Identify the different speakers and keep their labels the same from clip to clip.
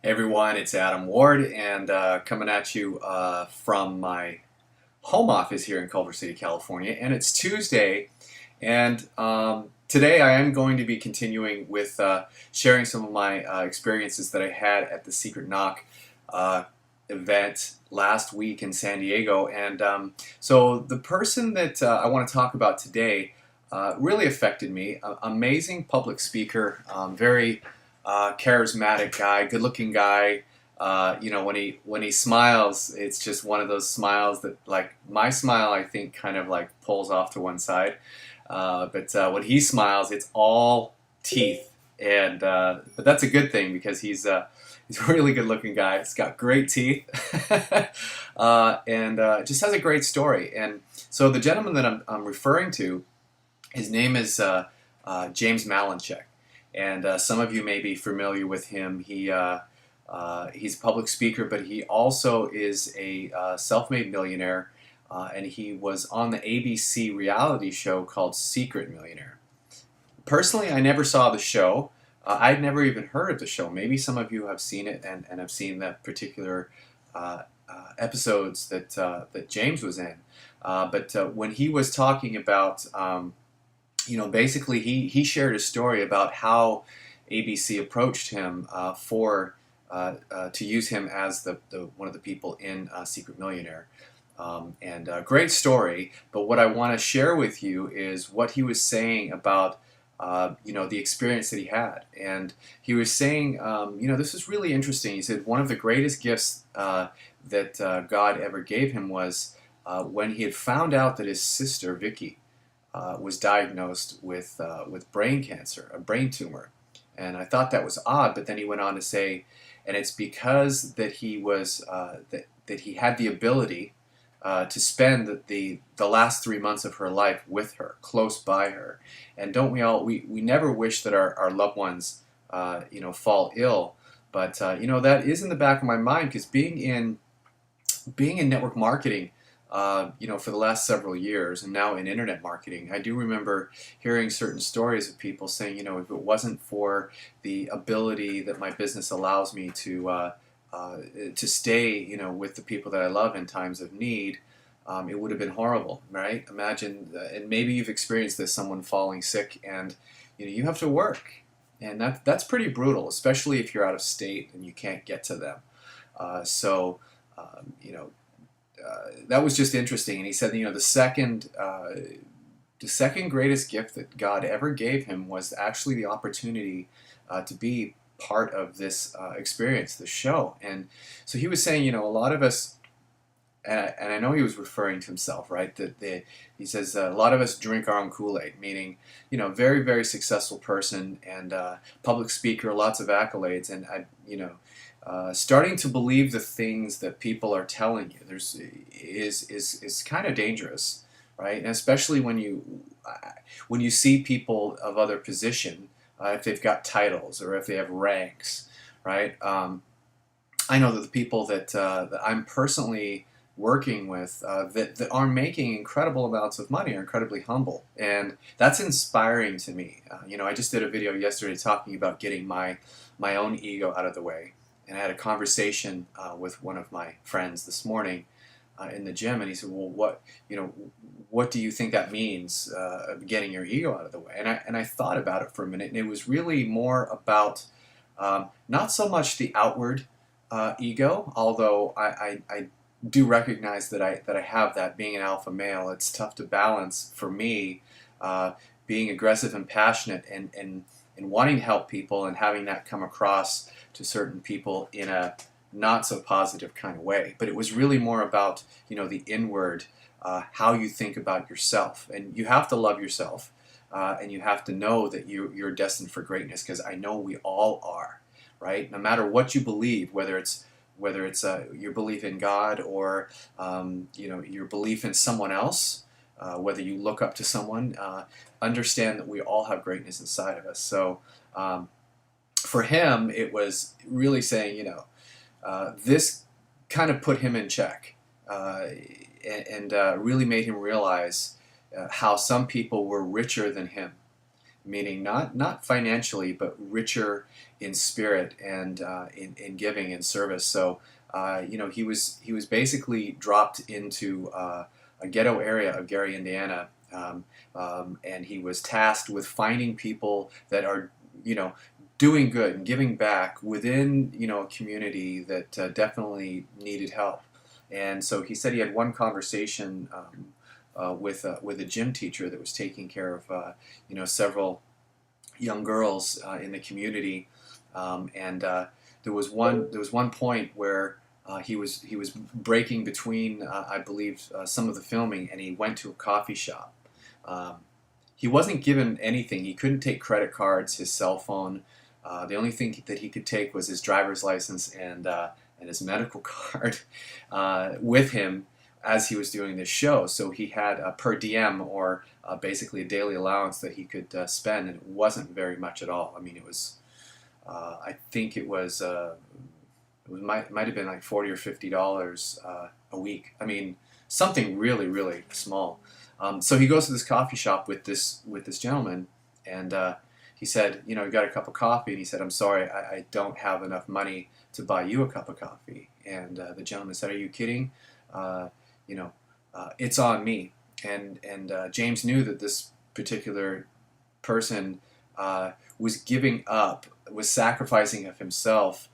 Speaker 1: Hey everyone, it's Adam Ward, and coming at you from my home office here in Culver City, California. And it's Tuesday, and today I am going to be continuing with sharing some of my experiences that I had at the Secret Knock uh, event last week in San Diego. And so the person that I want to talk about today really affected me. Amazing public speaker, very charismatic guy, good-looking guy. When he smiles, it's just one of those smiles that, like my smile, I think kind of like pulls off to one side. But when he smiles, it's all teeth, and but that's a good thing because he's a really good-looking guy. He's got great teeth, and just has a great story. And so the gentleman that I'm referring to, his name is James Malinchak. And some of you may be familiar with him. He's a public speaker, but he also is a self-made millionaire, and he was on the ABC reality show called Secret Millionaire. Personally, I never saw the show. I'd never even heard of the show. Maybe some of you have seen it and have seen that particular episodes that James was in. But when he was talking about basically he shared a story about how ABC approached him to use him as the one of the people in Secret Millionaire. And great story, but what I want to share with you is what he was saying about the experience that he had. And he was saying, this is really interesting. He said one of the greatest gifts that God ever gave him was when he had found out that his sister, Vicky, was diagnosed with brain cancer, a brain tumor. And I thought that was odd, but then he went on to say, and it's because that he was that he had the ability to spend the last 3 months of her life with her, close by her. And don't we all, we never wish that our loved ones fall ill, but that is in the back of my mind, because being in network marketing, for the last several years, and now in internet marketing, I do remember hearing certain stories of people saying, if it wasn't for the ability that my business allows me to stay, with the people that I love in times of need, it would have been horrible, right? Imagine, and maybe you've experienced this, someone falling sick, and you have to work, and that's pretty brutal, especially if you're out of state and you can't get to them. So, that was just interesting. And he said, the second greatest gift that God ever gave him was actually the opportunity to be part of this experience, the show. And so he was saying, a lot of us, and I know he was referring to himself, right? He says a lot of us drink our own Kool-Aid, meaning, very, very successful person and public speaker, lots of accolades, and starting to believe the things that people are telling you is kind of dangerous, right? And especially when you see people of other position, if they've got titles or if they have ranks, right? I know that the people that I'm personally working with that are making incredible amounts of money are incredibly humble, and that's inspiring to me. I just did a video yesterday talking about getting my own ego out of the way. And I had a conversation with one of my friends this morning in the gym, and he said, "Well, what do you think that means, getting your ego out of the way?" And I thought about it for a minute, and it was really more about not so much the outward ego, although I do recognize that I have that. Being an alpha male, it's tough to balance for me, being aggressive and passionate and wanting to help people and having that come across to certain people in a not so positive kind of way. But it was really more about the inward, how you think about yourself, and you have to love yourself, and you have to know that you're destined for greatness, because I know we all are, right? No matter what you believe, whether it's your belief in God or your belief in someone else, whether you look up to someone, understand that we all have greatness inside of us. So for him, it was really saying, this kind of put him in check, and really made him realize how some people were richer than him, meaning not financially, but richer in spirit and in giving and service. So he was basically dropped into a ghetto area of Gary, Indiana, and he was tasked with finding people that are doing good and giving back within a community that definitely needed help. And so he said he had one conversation with a gym teacher that was taking care of several young girls in the community, and there was one point where he was breaking between I believe some of the filming, and he went to a coffee shop. Um, he wasn't given anything. He couldn't take credit cards, his cell phone. The only thing that he could take was his driver's license and his medical card with him as he was doing this show. So he had a per diem, or basically a daily allowance that he could spend, and it wasn't very much at all. I mean, it was I think might have been like $40 or $50 a week. I mean, something really really small. So he goes to this coffee shop with this gentleman, and he said, you got a cup of coffee, and he said, I'm sorry, I don't have enough money to buy you a cup of coffee. And the gentleman said, are you kidding? Uh, it's on me. And James knew that this particular person was giving up, was sacrificing of himself,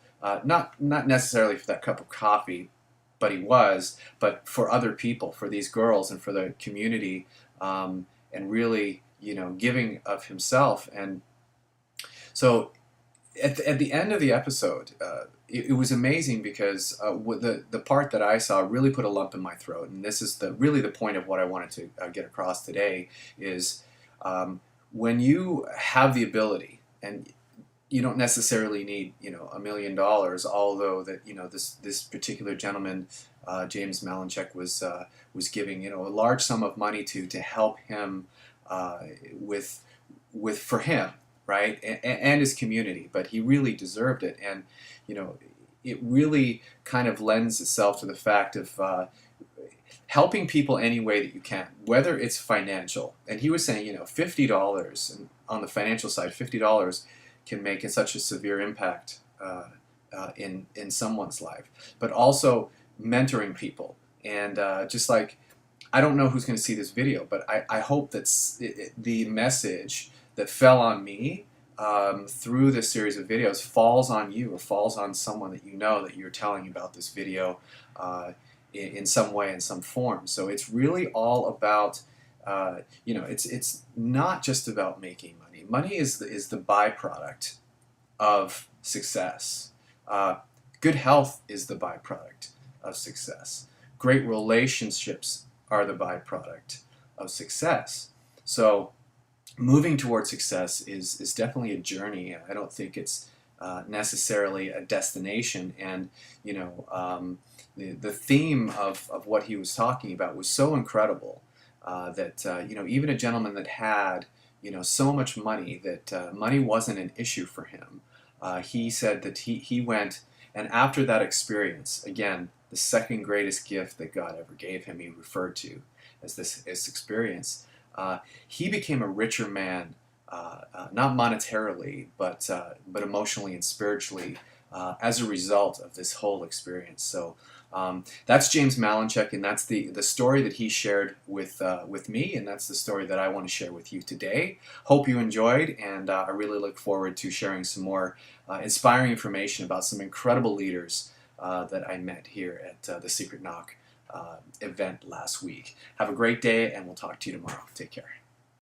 Speaker 1: not necessarily for that cup of coffee, but for other people, for these girls and for the community, and really, giving of himself. And so at the end of the episode, it was amazing because the part that I saw really put a lump in my throat, and this is really the point of what I wanted to get across today is when you have the ability, and you don't necessarily need $1 million, although that this particular gentleman, James Malinchak, was giving a large sum of money to help him with for him, right, and his community, but he really deserved it. And it really kind of lends itself to the fact of helping people any way that you can, whether it's financial. And he was saying, $50, and on the financial side, $50 can make such a severe impact in someone's life. But also mentoring people, and just like, I don't know who's going to see this video, but I hope that the message that fell on me through this series of videos falls on you, or falls on someone that that you're telling about this video in some way, in some form. So it's really all about, it's not just about making money. Money is the byproduct of success. Good health is the byproduct of success. Great relationships are the byproduct of success. So moving towards success is definitely a journey. I don't think it's necessarily a destination. And the theme of what he was talking about was so incredible that even a gentleman that had so much money that money wasn't an issue for him. He said that he went, and after that experience, again, the second greatest gift that God ever gave him, he referred to as this experience. He became a richer man, not monetarily, but emotionally and spiritually, as a result of this whole experience. So that's James Malinchak, and that's the story that he shared with me, and that's the story that I want to share with you today. Hope you enjoyed, and I really look forward to sharing some more inspiring information about some incredible leaders that I met here at the Secret Knock event last week. Have a great day, and we'll talk to you tomorrow. Take care.